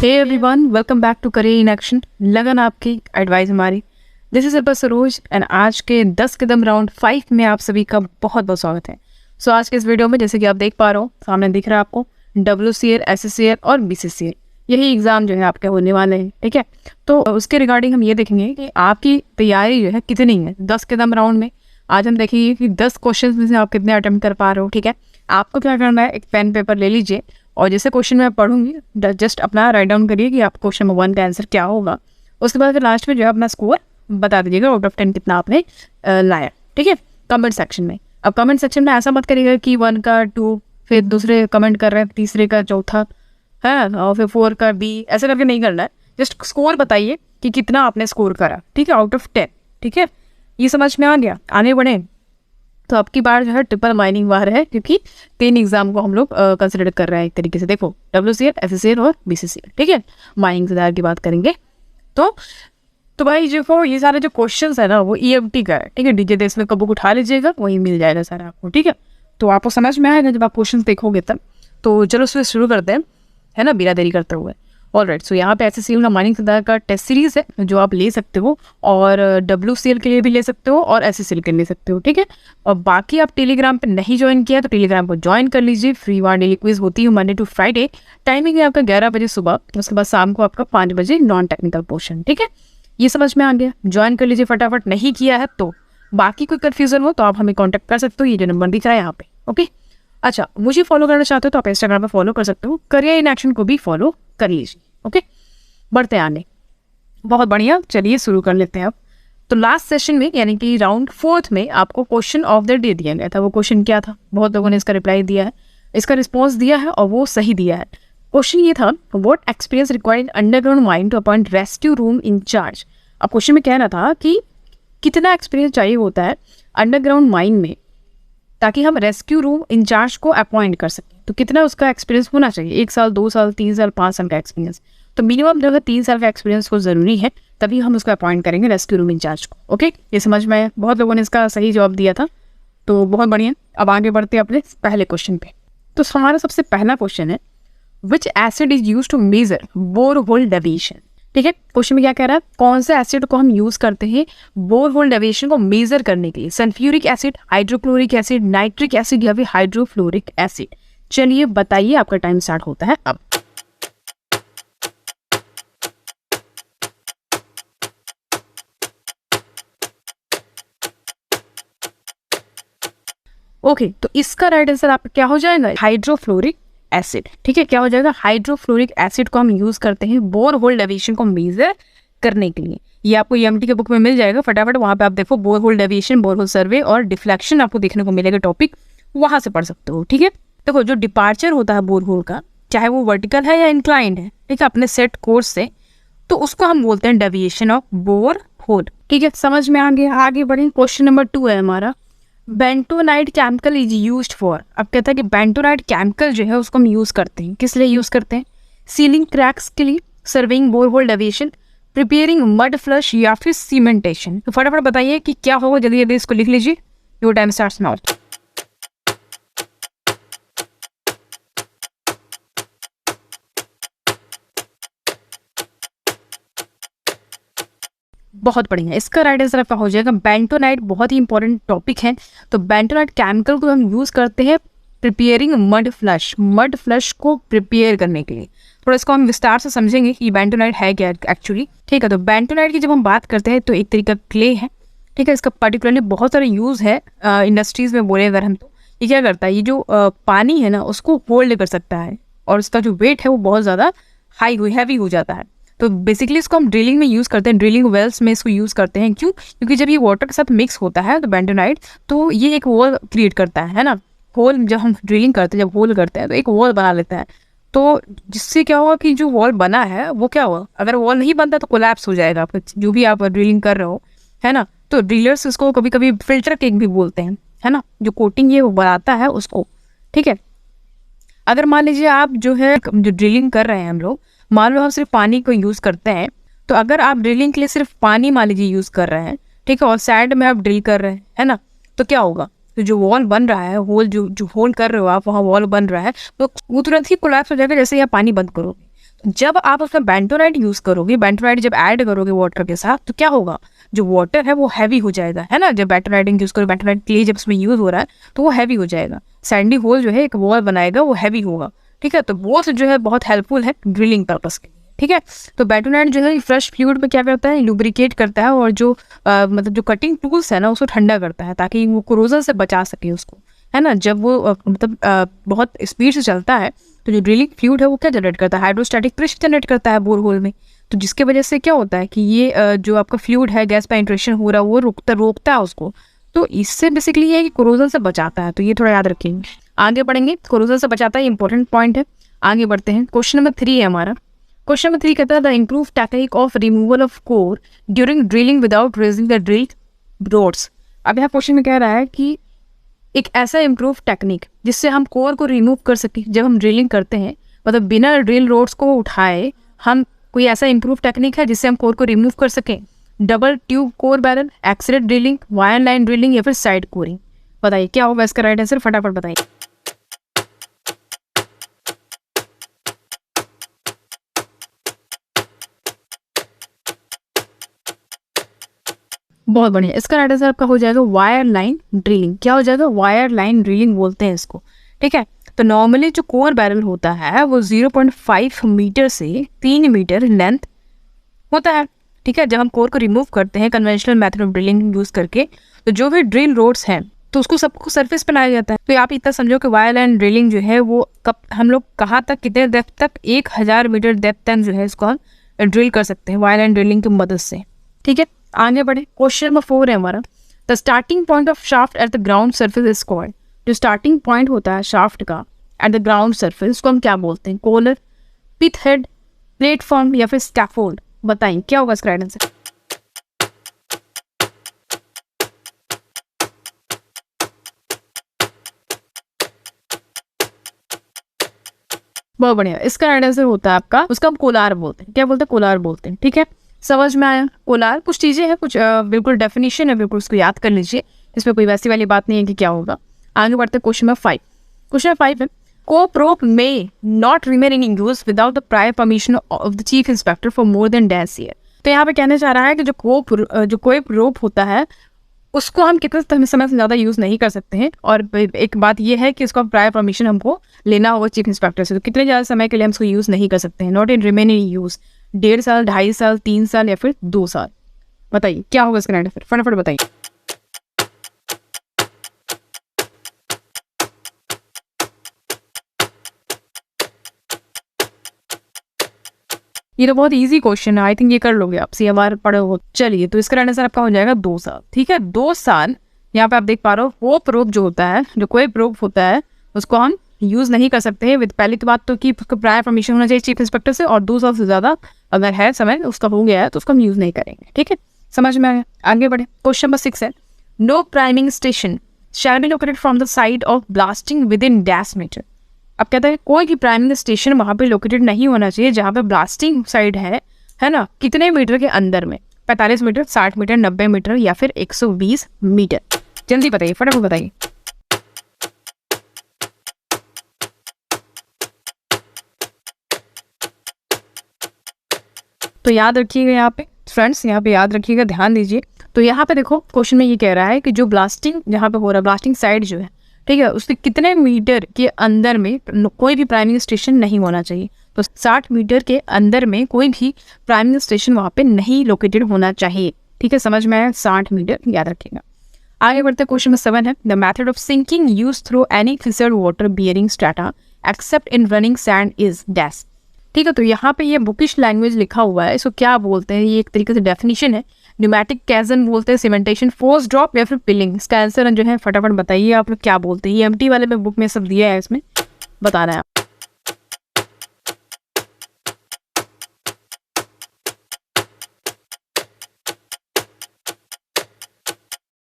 Hey everyone, welcome back to career in action. लगन आपकी, advice हमारी। This is Shilpa Saroj and आज के 10 कदम राउंड 5 में आप सभी का बहुत बहुत स्वागत है। सो आज के इस वीडियो में जैसे कि आप देख पा रहे हो, सामने दिख रहा है आपको WCL, SSCL और BCCL, यही एग्जाम जो है आपके होने वाले हैं। ठीक है, तो उसके रिगार्डिंग हम ये देखेंगे कि आपकी तैयारी जो है कितनी है 10 कदम राउंड में। आज हम देखेंगे कि 10 क्वेश्चन में से आप कितने अटेम्प्ट कर पा रहे हो। ठीक है, आपको क्या करना है, एक पेन पेपर ले लीजिए और जैसे क्वेश्चन मैं पढ़ूंगी जस्ट अपना राइट डाउन करिए कि आप क्वेश्चन नंबर 1 का आंसर क्या होगा। उसके बाद फिर लास्ट में जो है अपना स्कोर बता दीजिएगा, आउट ऑफ 10 कितना आपने लाया। ठीक है, कमेंट सेक्शन में। अब कमेंट सेक्शन में ऐसा मत करिएगा कि 1 का 2, फिर दूसरे कमेंट कर रहे हैं तीसरे का चौथा है और फिर 4 का B, ऐसा करके नहीं करना है। जस्ट स्कोर बताइए कि कितना आपने स्कोर करा। ठीक है, आउट ऑफ 10। ठीक है, ये समझ में आ गया। आने बढ़े तो आपकी बार जो है ट्रिपल माइनिंग बार है, क्योंकि 3 एग्जाम को हम लोग कंसिडर कर रहे हैं एक तरीके से। देखो, WCL, SSCL और BCCL। ठीक है, माइनिंग से की बात करेंगे तो भाई देखो, ये सारे जो क्वेश्चंस है ना वो EMT का है। ठीक है, डीजे देश में कब बुक उठा लीजिएगा, वही मिल जाएगा सारा आपको। ठीक है, तो आपको समझ में आएगा जब आप क्वेश्चन देखोगे तब। तो चलो उससे शुरू करते हैं, है ना, बिना देरी करते हुए। ऑलराइट, सो यहाँ पे SSCL का माइनिंग सिद्धार्थ का टेस्ट सीरीज है जो आप ले सकते हो, और WCL के लिए भी ले सकते हो और SSCL के लिए ले सकते हो। ठीक है, और बाकी आप टेलीग्राम पे नहीं ज्वाइन किया तो टेलीग्राम पर ज्वाइन कर लीजिए। फ्री वार डेली क्विज होती है मंडे टू फ्राइडे। टाइमिंग है आपका 11 बजे सुबह, उसके बाद शाम को आपका 5 बजे नॉन टेक्निकल पोर्शन। ठीक है, ये समझ में आ गया, ज्वाइन कर लीजिए फटाफट। नहीं किया है तो बाकी कोई कन्फ्यूजन हो तो आप हमें कॉन्टैक्ट कर सकते हो, ये जो नंबर दिख रहा है यहाँ पे। ओके, अच्छा, मुझे फॉलो करना चाहते हो तो आप इंस्टाग्राम पर फॉलो कर सकते हो, करियर इन एक्शन को भी फॉलो कर लीजिए। ओके, बढ़ते आने, बहुत बढ़िया। चलिए शुरू कर लेते हैं अब। तो लास्ट सेशन में यानी कि राउंड 4 में आपको क्वेश्चन ऑफ द डे दिया गया था। वो क्वेश्चन क्या था? बहुत लोगों ने इसका रिप्लाई दिया है, इसका रिस्पॉन्स दिया है और वो सही दिया है। क्वेश्चन ये था, what experience required underground mine to appoint rescue room incharge. अब क्वेश्चन में कहना था कि कितना एक्सपीरियंस चाहिए होता है अंडरग्राउंड माइन में ताकि हम रेस्क्यू रूम इंचार्ज को अपॉइंट कर सकें। तो कितना उसका एक्सपीरियंस होना चाहिए? 1 साल, 2 साल, 3 साल, 5 साल का एक्सपीरियंस। तो मिनिमम जो है 3 साल का एक्सपीरियंस को ज़रूरी है, तभी हम उसको अपॉइंट करेंगे रेस्क्यू रूम इंचार्ज को। ओके, ये समझ में आया? बहुत लोगों ने इसका सही जवाब दिया था, तो बहुत बढ़िया। अब आगे बढ़ते हैं अपने पहले क्वेश्चन पे। तो हमारा सबसे पहला क्वेश्चन है, which acid is use to measure borehole deviation. ठीक है, क्वेश्चन में क्या कह रहा है, कौन से एसिड को हम यूज करते हैं बोरहोल डेविएशन को मेजर करने के लिए? Sulphuric acid, hydrochloric acid, nitric acid या फिर हाइड्रोफ्लोरिक एसिड? चलिए बताइए, आपका टाइम स्टार्ट होता है अब। ओके, तो इसका राइट आंसर आपका क्या हो जाएगा? Hydrofluoric acid. ठीक है, क्या हो जाएगा? हाइड्रोफ्लोरिक एसिड को हम यूज करते हैं बोरहोल डेविएशन को मेजर करने के लिए। ये आपको EMT के बुक में मिल जाएगा, फटाफट वहां पे आप देखो, बोरहोल डेविएशन, बोरहोल सर्वे और डिफ्लेक्शन आपको देखने को मिलेगा टॉपिक, वहां से पढ़ सकते हो। ठीक है, देखो, जो डिपार्चर होता है बोरहोल का, चाहे वो वर्टिकल है या इंक्लाइंड है, ठीक है, अपने सेट कोर्स से, तो उसको हम बोलते हैं डेविएशन ऑफ बोरहोल। ठीक है, समझ में आ गया? आगे बढ़े, क्वेश्चन नंबर 2 है हमारा, bentonite chemical is used for. अब कहता है कि बेंटोनाइट केमिकल जो है उसको हम यूज करते हैं, किस लिए यूज करते हैं? सीलिंग क्रैक्स के लिए, serving borehole deviation, preparing mud flush या फिर सीमेंटेशन। तो फटाफट बताइए कि क्या होगा, जल्दी जल्दी इसको लिख लीजिए। Your time starts now. बहुत बढ़िया, इसका राइट आंसर आपका हो जाएगा बेंटोनाइट। बहुत ही इंपॉर्टेंट टॉपिक है। तो बेंटोनाइट केमिकल को हम यूज करते हैं preparing mud flush, mud flush को प्रिपेयर करने के लिए। थोड़ा इसको हम विस्तार से समझेंगे कि बेंटोनाइट है क्या एक्चुअली। ठीक है, तो बेंटोनाइट की जब हम बात करते हैं तो एक तरीका क्ले है। ठीक है, इसका पर्टिकुलरली बहुत सारे यूज है इंडस्ट्रीज में, बोले अगर हम तो ये क्या करता है, ये जो पानी है ना उसको होल्ड कर सकता है और उसका जो वेट है वो बहुत ज़्यादा हैवी हो जाता है। तो बेसिकली इसको हम ड्रिलिंग में यूज़ करते हैं, ड्रिलिंग वेल्स में इसको यूज़ करते हैं। क्यों? क्योंकि जब ये वाटर के साथ मिक्स होता है तो बेंटोनाइट, तो ये एक वॉल क्रिएट करता है ना। होल जब हम ड्रिलिंग करते हैं, जब होल करते हैं तो एक वॉल बना लेता है। तो जिससे क्या होगा कि जो वॉल बना है वो क्या हुआ, अगर वॉल नहीं बनता तो कोलैप्स हो जाएगा आपका जो भी आप ड्रिलिंग कर रहे हो, है ना। तो ड्रिलर्स इसको कभी कभी फिल्टर केक भी बोलते हैं, है ना, जो कोटिंग ये वो बनाता है उसको। ठीक है, अगर मान लीजिए आप जो है जो ड्रिलिंग कर रहे हैं, हम लोग मान लो हम सिर्फ पानी को यूज़ करते हैं, तो अगर आप ड्रिलिंग के लिए सिर्फ पानी मान लीजिए यूज़ कर रहे हैं, ठीक है, और साइड में आप ड्रिल कर रहे हैं, है ना, तो क्या होगा, तो जो वॉल बन रहा है, होल जो होल कर रहे हो आप, वहाँ वॉल बन रहा है, तो वो तुरंत ही कोलैप्स हो जाएगा जैसे ही आप पानी बंद करोगे। जब आप उसमें बेंटोनाइट यूज़ करोगे, बेंटोनाइट जब ऐड करोगे वाटर के साथ, तो क्या होगा, जो वाटर है वो हैवी हो जाएगा, है ना। जब बेंटोनाइट यूज़ करो, बेंटोनाइट क्ले जब उसमें यूज़ हो रहा है तो वो हैवी हो जाएगा। सैंडी होल जो है एक वॉल बनाएगा, वो हैवी होगा, ठीक है। तो वो जो है बहुत हेल्पफुल है ड्रिलिंग पर्पस के लिए, ठीक है। तो बेंटोनाइट जो है फ्रेश फ्लूइड में क्या करता है, लुब्रिकेट करता है, और जो मतलब जो कटिंग टूल्स है ना उसको ठंडा करता है, ताकि वो कोरोजन से बचा सके उसको, है ना। जब वो मतलब बहुत स्पीड से चलता है तो जो ड्रिलिंग फ्लूइड है वो क्या जनरेट करता है, हाइड्रोस्टैटिक प्रेशर जनरेट करता है बोरहोल में। तो जिसके वजह से क्या होता है कि ये जो आपका फ्लूइड है, गैस पेनिट्रेशन हो रहा है, वो रोकता है उसको। तो इससे बेसिकली ये है कि कोरोजन से बचाता है, तो ये थोड़ा याद रखेंगे। आगे बढ़ेंगे, कोरोजन से बचाता है, इंपॉर्टेंट पॉइंट है। आगे बढ़ते हैं, क्वेश्चन नंबर 3 है हमारा। क्वेश्चन नंबर 3 कहता है the improve technique of removal of core during drilling without raising the drill rods. अब यहाँ क्वेश्चन में कह रहा है कि एक ऐसा इम्प्रूव टेक्निक जिससे हम कोर को रिमूव कर सकें जब हम ड्रिलिंग करते हैं, मतलब बिना ड्रिल रोड्स को उठाए, हम कोई ऐसा इम्प्रूव टेक्निक है जिससे हम कोर को रिमूव कर सकें। Double tube core barrel, accelerate drilling, wire line drilling, या फिर साइड कोरिंग। बताइए क्या होगा इसका राइट आंसर, फटाफट बताइए। बहुत बढ़िया, इसका राइट आंसर आपका हो जाएगा वायर लाइन ड्रिलिंग। क्या हो जाएगा, वायर लाइन ड्रिलिंग बोलते हैं इसको, ठीक है। तो नॉर्मली जो कोर बैरल होता है वो 0.5 मीटर से 3 मीटर लेंथ होता है, ठीक है। जब हम कोर को रिमूव करते हैं conventional method of drilling use करके, तो जो भी ड्रिल रोड्स हैं तो उसको सबको सरफेस पे लाया जाता है। तो आप इतना समझो कि वायर लाइन ड्रिलिंग जो है वो कब हम लोग कहाँ तक, कितने डेप्थ तक, 1000 मीटर डेप्थ तक जो है इसको हम ड्रिल कर सकते हैं वायर लाइन ड्रिलिंग की मदद से, ठीक है। आगे बढ़े, क्वेश्चन नंबर 4 है हमारा। The starting point of shaft at the ground surface is called. जो स्टार्टिंग पॉइंट होता है शाफ्ट का एट द ग्राउंड सर्फेस, उसको हम क्या बोलते हैं, कॉलर, पिथ हेड, प्लेटफॉर्म, या फिर स्कैफोल्ड। बताइए क्या होगा इसका राइट आंसर। बहुत बढ़िया, इसका राइट आंसर होता है आपका, उसका हम कोलार बोलते हैं। क्या बोलते हैं, कोलार बोलते हैं, ठीक है। समझ में आया। कोलार कुछ चीजें हैं, कुछ बिल्कुल डेफिनेशन है, बिल्कुल उसको याद कर लीजिए, इसमें कोई वैसी वाली बात नहीं है कि क्या होगा। आगे बढ़ते हैं, क्वेश्चन नंबर 5। क्वेश्चन 5 है, Koepe rope may not remain in use without the prior permission of the chief inspector for more than dash year. तो यहाँ पे कहना चाह रहा है कि जो कोप रोप होता है उसको हम कितने समय से ज़्यादा यूज़ नहीं कर सकते हैं, और एक बात ये है कि उसका प्रायर परमिशन हमको लेना होगा चीफ इंस्पेक्टर से। तो कितने ज़्यादा समय के लिए हम इसको यूज़ नहीं कर सकते हैं, not in remain in use, 1.5 साल, 2.5 साल, 3 साल, या फिर 2 साल। बताइए क्या होगा इसका राइट आंसर, फटाफट बताइए। ये तो बहुत इजी क्वेश्चन है, आई थिंक ये कर लोगे आप, CMR पढ़े हो। चलिए, तो इसका आंसर आपका हो जाएगा 2 साल, ठीक है। 2 साल यहाँ पे आप देख पा रहे हो, कोप रोप जो होता है, जो कोप रोप होता है, उसको हम यूज नहीं कर सकते हैं विद, पहली तो बात तो कि उसको प्रायर परमिशन होना चाहिए चीफ इंस्पेक्टर से, और 2 साल से ज्यादा अगर है समय उसका हो गया है तो उसको हम यूज नहीं करेंगे, ठीक है। समझ में आया। आगे बढ़े, क्वेश्चन नंबर 6 है, no priming station shall be located from the side of blasting within dash metre. अब कहता है कोई भी प्राइमिंग स्टेशन वहां पे लोकेटेड नहीं होना चाहिए जहां पे ब्लास्टिंग साइड है ना, कितने मीटर के अंदर में, 45 मीटर, 60 मीटर, 90 मीटर, या फिर 120 मीटर। जल्दी बताइए, फटाफट बताइए। तो याद रखिएगा यहाँ पे फ्रेंड्स, यहाँ पे याद रखिएगा, ध्यान दीजिए। तो यहाँ पे देखो क्वेश्चन में ये कह रहा है कि जो ब्लास्टिंग जहाँ पे हो रहा है, ब्लास्टिंग साइड जो है, ठीक है, उसके कितने मीटर के अंदर में कोई भी प्राइमिंग स्टेशन नहीं होना चाहिए। तो 60 मीटर के अंदर में कोई भी प्राइमिंग स्टेशन वहाँ पे नहीं लोकेटेड होना चाहिए, ठीक है। समझ में आया, 60 मीटर याद रखिएगा। आगे बढ़ते क्वेश्चन नंबर 7 है, the method of sinking use through any fixed water bearing strata except in running sand is dash. ठीक है, तो यहाँ पे ये बुकिश लैंग्वेज लिखा हुआ है, इसको क्या बोलते हैं, ये एक तरीके से डेफिनेशन है। न्यूमेटिक कैजन बोलते हैं, सीमेंटेशन, फोर्स ड्रॉप, या फिर पिलिंग। इसका आंसर जो है फटाफट बताइए आप लोग क्या बोलते हैं। ये एमटी वाले में बुक में सब दिया है, इसमें बताना है आप।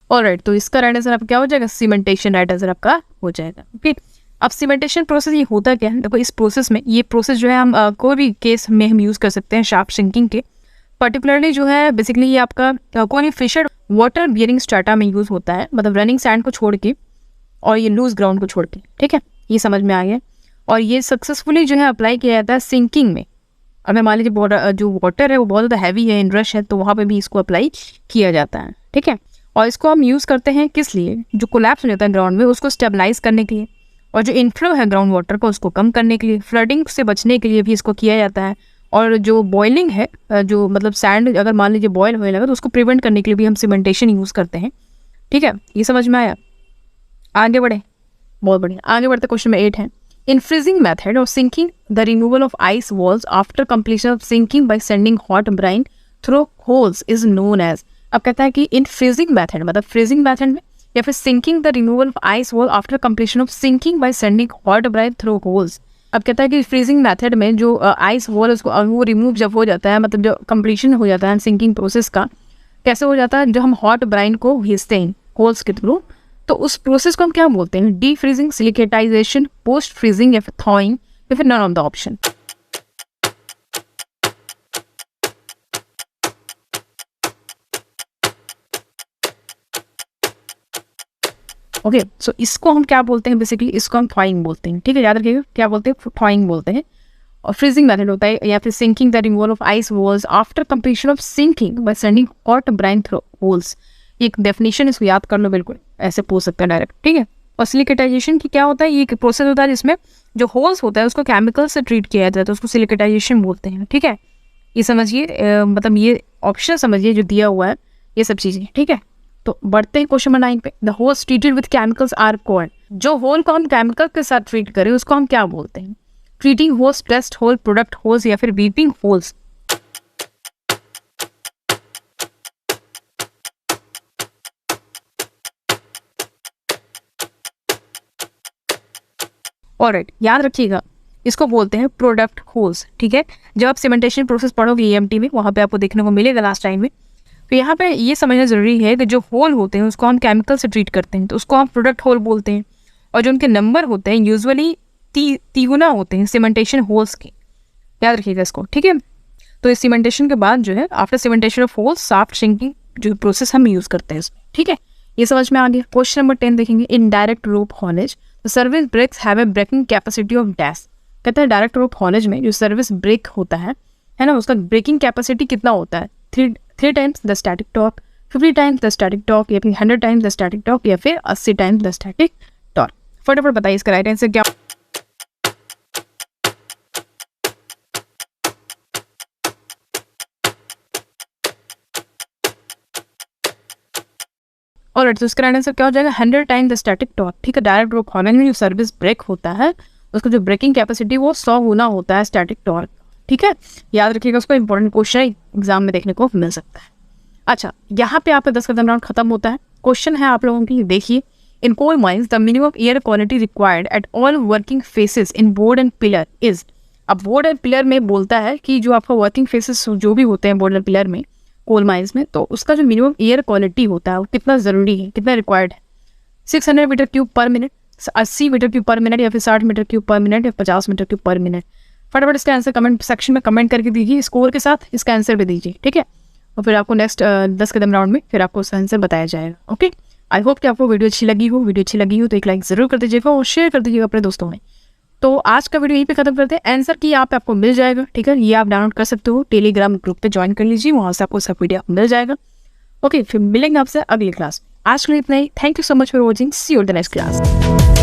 ऑलराइट, तो इसका राइट आंसर आपका क्या हो जाएगा, सीमेंटेशन राइट आंसर आपका हो जाएगा। ओके, अब सीमेंटेशन प्रोसेस ये होता क्या है, देखो इस प्रोसेस में, ये प्रोसेस जो है हम कोई भी केस में हम यूज़ कर सकते हैं शाफ्ट सिंकिंग के। पर्टिकुलरली जो है बेसिकली ये आपका कोई फिशर वाटर बियरिंग स्ट्रेटा में यूज़ होता है, मतलब रनिंग सैंड को छोड़ के और ये लूज ग्राउंड को छोड़ के, ठीक है, ये समझ में आ गया। और ये सक्सेसफुली जो है अप्लाई किया जाता है सिंकिंग में। अब मान लीजिए जो वाटर है वो बहुत ज़्यादा हैवी है, इन रश है, तो वहाँ पे भी इसको अप्लाई किया जाता है, ठीक है। और इसको हम यूज़ करते हैं किस लिए, जो कोलैप्स हो जाता है ग्राउंड में उसको स्टेबलाइज करने के लिए, और जो इनफ्लो है ग्राउंड वाटर का उसको कम करने के लिए, फ्लडिंग से बचने के लिए भी इसको किया जाता है। और जो बॉइलिंग है, जो मतलब सैंड अगर मान लीजिए बॉयल होने लगा तो उसको प्रिवेंट करने के लिए भी हम सीमेंटेशन यूज़ करते हैं, ठीक है। ये समझ में आया। आगे बढ़े, बहुत बढ़िया, आगे बढ़ते क्वेश्चन में 8 है। In freezing method of sinking the removal of ice walls after completion of sinking by sending hot brine through holes is known as. अब कहता है कि इन फ्रीजिंग मेथड, मतलब फ्रीजिंग मेथड में या फिर sinking the removal of ice wall after completion of sinking by sending hot brine through holes. अब कहता है कि फ्रीजिंग मेथड में जो आइस वॉल उसको वो रिमूव जब हो जाता है, मतलब जो कंप्लीशन हो जाता है सिंकिंग प्रोसेस का, कैसे हो जाता है, जो हम हॉट ब्राइन को भेजते हैं होल्स के थ्रू, तो उस प्रोसेस को हम क्या बोलते हैं, defreezing, silicatisation, post freezing या फिर थॉइंग या फिर none of the option. Okay, so इसको हम क्या बोलते हैं, बेसिकली इसको हम थॉइंग बोलते हैं, ठीक है, याद रखिएगा क्या बोलते हैं, थॉइंग बोलते हैं। और फ्रीजिंग मेथड होता है या फिर sinking the removal of ice walls after completion of sinking by sending hot brine through holes. एक डेफिनेशन इसको याद कर लो, बिल्कुल ऐसे पूछ सकते हैं डायरेक्ट, ठीक है। और सिलिकेटाइजेशन की क्या होता है, ये एक प्रोसेस होता है जिसमें जो होल्स होता है उसको केमिकल से ट्रीट किया जाता है, तो उसको सिलिकेटाइजेशन बोलते हैं, ठीक है। ये समझिए, मतलब ये ऑप्शन समझिए जो दिया हुआ है, ये सब चीज़ें, ठीक है। तो बढ़ते हैं क्वेश्चन नंबर 9 पे। The holes treated with chemicals are called. जो होल को हम केमिकल के साथ ट्रीट करें उसको हम क्या बोलते हैं, treating holes, test hole, product holes या फिर वीपिंग होल्स। ऑलराइट, याद रखिएगा इसको बोलते हैं प्रोडक्ट होल्स, ठीक है। जब आप सीमेंटेशन प्रोसेस पढ़ोगे ईएमटी में, वहाँ पे आपको देखने को मिलेगा लास्ट टाइम में। तो यहाँ पे ये समझना ज़रूरी है कि जो होल होते हैं उसको हम केमिकल से ट्रीट करते हैं तो उसको हम प्रोडक्ट होल बोलते हैं, और जो उनके नंबर होते हैं यूजुअली तीगुना होते हैं सीमेंटेशन होल्स के, याद रखिएगा इसको, ठीक है। तो इस सीमेंटेशन के बाद जो है after cementation of holes soft sinking जो प्रोसेस हम यूज़ करते हैं इसमें, ठीक है। ये समझ में आ गया। क्वेश्चन नंबर 10 देखेंगे। In direct rope haulage the service brakes have a braking capacity of dash. कहता है डायरेक्ट रोप हॉलेज में जो सर्विस ब्रेक होता है ना, उसका ब्रेकिंग कैपेसिटी कितना होता है, 3 times the static torque, 50 times the static torque या फिर 100 टाइम्स द स्टैटिक टॉर्क या फिर 80 टाइम्स द स्टैटिक टॉर्क। फटाफट बताइए इसका राइट आंसर क्या। और तो इसका राइट आंसर क्या हो जाएगा, 100 टाइम्स द स्टैटिक टॉर्क, ठीक है। डायरेक्ट रोप हॉलेज में जो सर्विस ब्रेक होता है उसका जो ब्रेकिंग कैपेसिटी वो 100 गुना होता है स्टैटिक टॉर्क, ठीक है। याद रखिएगा, उसको इंपॉर्टेंट क्वेश्चन एग्जाम में देखने को मिल सकता है। अच्छा, यहाँ पे आपका 10 कदम राउंड खत्म होता है। क्वेश्चन है आप लोगों की, देखिए। In coal mines the minimum air quality required at all working faces in board and pillar is. अब बोर्ड एंड पिलर में बोलता है कि जो आपका वर्किंग फेसेस जो भी होते हैं बोर्ड एंड पिलर में, कोल माइंस में, तो उसका जो मिनिमम एयर क्वालिटी होता है वो कितना ज़रूरी है, कितना रिक्वायर्ड है। 600 metre cube per minute, 80 metre cube per minute या फिर 60 मीटर क्यूब पर मिनट या 50 मीटर क्यूब पर मिनट। फटाफट इसका आंसर कमेंट सेक्शन में कमेंट करके दीजिए, स्कोर के साथ इसका आंसर भी दीजिए, ठीक है। और फिर आपको नेक्स्ट 10 कदम राउंड में फिर आपको उसका आंसर बताया जाएगा। ओके, आई होप कि आपको वीडियो अच्छी लगी हो तो एक लाइक ज़रूर कर दीजिएगा और शेयर कर दीजिएगा अपने दोस्तों में। तो आज का वीडियो यहीं पे खत्म करते हैं। आंसर की आप आपको मिल जाएगा, ठीक है। ये आप डाउनलोड कर सकते हो, टेलीग्राम ग्रुप पे ज्वाइन कर लीजिए, वहाँ से आपको सब वीडियो मिल जाएगा। ओके, फिर मिलेंगे आपसे अगली क्लास में। आज के लिए इतना ही। Thank you so much for watching. See you in the next class.